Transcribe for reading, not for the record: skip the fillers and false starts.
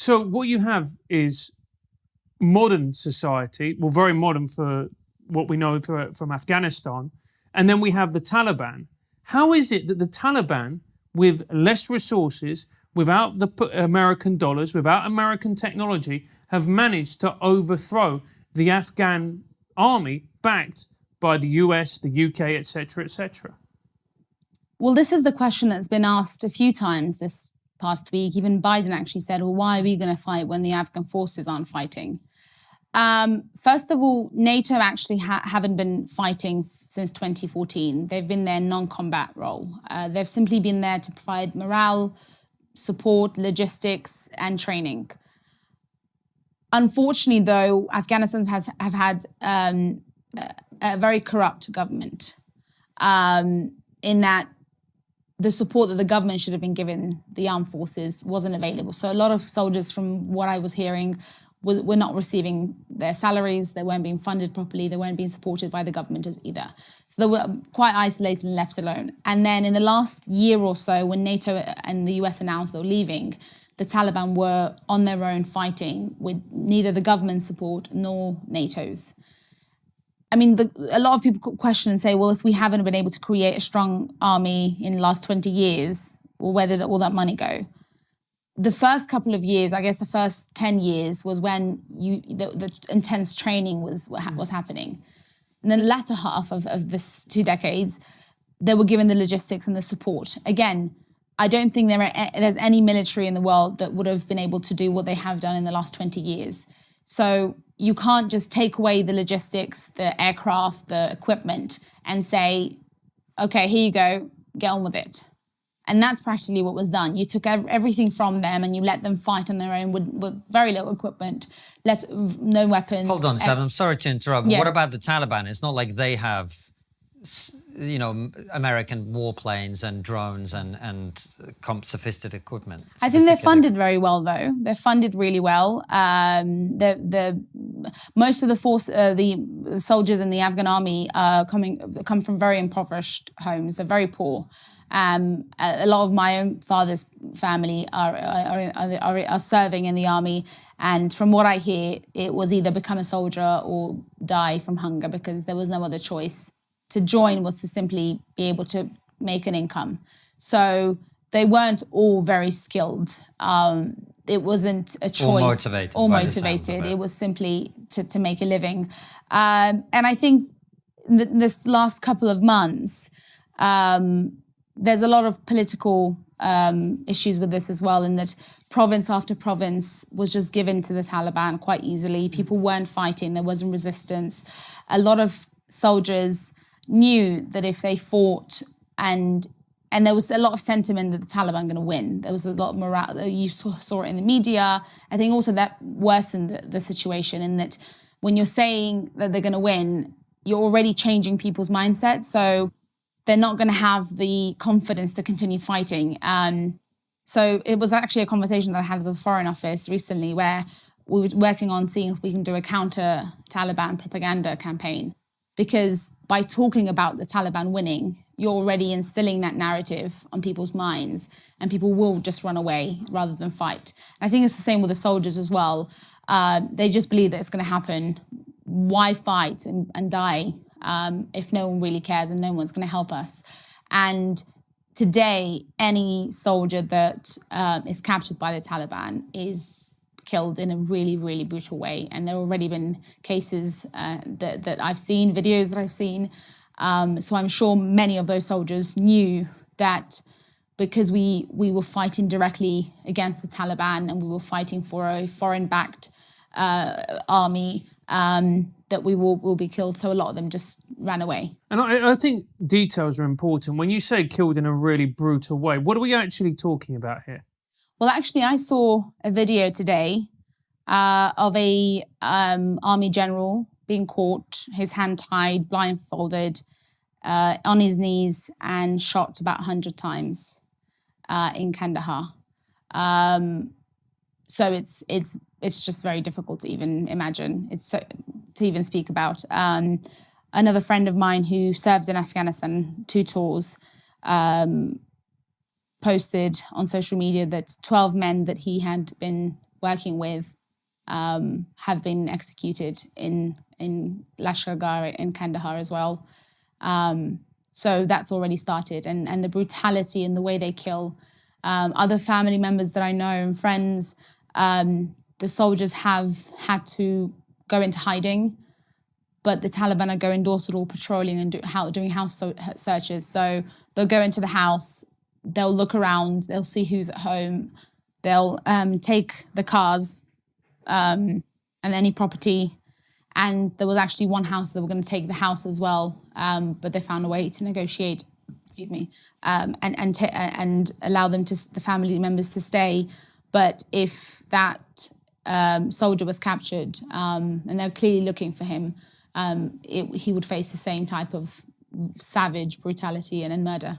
So what you have is modern society, well, very modern for what we know from Afghanistan, and then we have the Taliban. How is it that the Taliban, with less resources, without the American dollars, without American technology, have managed to overthrow the Afghan army backed by the US, the UK, etc., etc.? Well, this is the question that's been asked a few times this past week. Even Biden actually said, well, why are we going to fight when the Afghan forces aren't fighting? First of all, NATO actually haven't been fighting since 2014. They've been their non-combat role. They've simply been there to provide morale, support, logistics, and training. Unfortunately, though, Afghanistan have had a very corrupt government in that the support that the government should have been giving the armed forces wasn't available. So a lot of soldiers, from what I was hearing, were not receiving their salaries, they weren't being funded properly, they weren't being supported by the government either. So they were quite isolated and left alone. And then in the last year or so, when NATO and the US announced they were leaving, the Taliban were on their own fighting with neither the government's support nor NATO's. I mean, a lot of people question and say, well, if we haven't been able to create a strong army in the last 20 years, well, where did all that money go? The first couple of years, I guess the first 10 years, was when the intense training was happening. And then the latter half of this 2 decades, they were given the logistics and the support. Again, I don't think there's any military in the world that would have been able to do what they have done in the last 20 years. So you can't just take away the logistics, the aircraft, the equipment, and say, okay, here you go, get on with it. And that's practically what was done. You took everything from them and you let them fight on their own with very little equipment, no weapons. Hold on, Shabnam, I'm sorry to interrupt, but what about the Taliban? It's not like they have, you know, American warplanes and drones and sophisticated equipment. I think they're funded very well, though. They're funded really well. Most of the soldiers in the Afghan army come from very impoverished homes. They're very poor. A lot of my own father's family are serving in the army, and from what I hear, it was either become a soldier or die from hunger because there was no other choice. To join was to simply be able to make an income. So they weren't all very skilled. It wasn't a choice. Or motivated. It was simply to make a living. And I think this last couple of months, there's a lot of political issues with this as well, in that province after province was just given to the Taliban quite easily. People weren't fighting. There wasn't resistance. A lot of soldiers knew that if they fought, and there was a lot of sentiment that the Taliban were going to win. There was a lot of morale. You saw it in the media. I think also that worsened the situation, in that when you're saying that they're going to win, you're already changing people's mindsets. So they're not going to have the confidence to continue fighting. So it was actually a conversation that I had with the Foreign Office recently, where we were working on seeing if we can do a counter-Taliban propaganda campaign. Because by talking about the Taliban winning, you're already instilling that narrative on people's minds, and people will just run away rather than fight. And I think it's the same with the soldiers as well. They just believe that it's going to happen. Why fight and die if no one really cares and no one's going to help us? And today, any soldier that is captured by the Taliban is killed in a really, really brutal way. And there have already been cases that I've seen, videos that I've seen. So I'm sure many of those soldiers knew that because we were fighting directly against the Taliban and we were fighting for a foreign-backed army, that we will be killed. So a lot of them just ran away. And I think details are important. When you say killed in a really brutal way, what are we actually talking about here? Well, actually, I saw a video today of a army general being caught, his hand tied, blindfolded, on his knees, and shot about 100 times in Kandahar. So it's just very difficult to even imagine. To even speak about. Another friend of mine who served in Afghanistan 2 tours posted on social media that 12 men that he had been working with have been executed in Lashkar in Kandahar as well. So that's already started, and the brutality and the way they kill other family members that I know and friends. The soldiers have had to go into hiding, but the Taliban are going door-to-door patrolling and doing house searches. So they'll go into the house, they'll look around, they'll see who's at home, they'll take the cars and any property. And there was actually one house that were going to take the house as well, but they found a way to negotiate, and allow them the family members to stay. But if that soldier was captured, and they're clearly looking for him, he would face the same type of savage brutality and murder.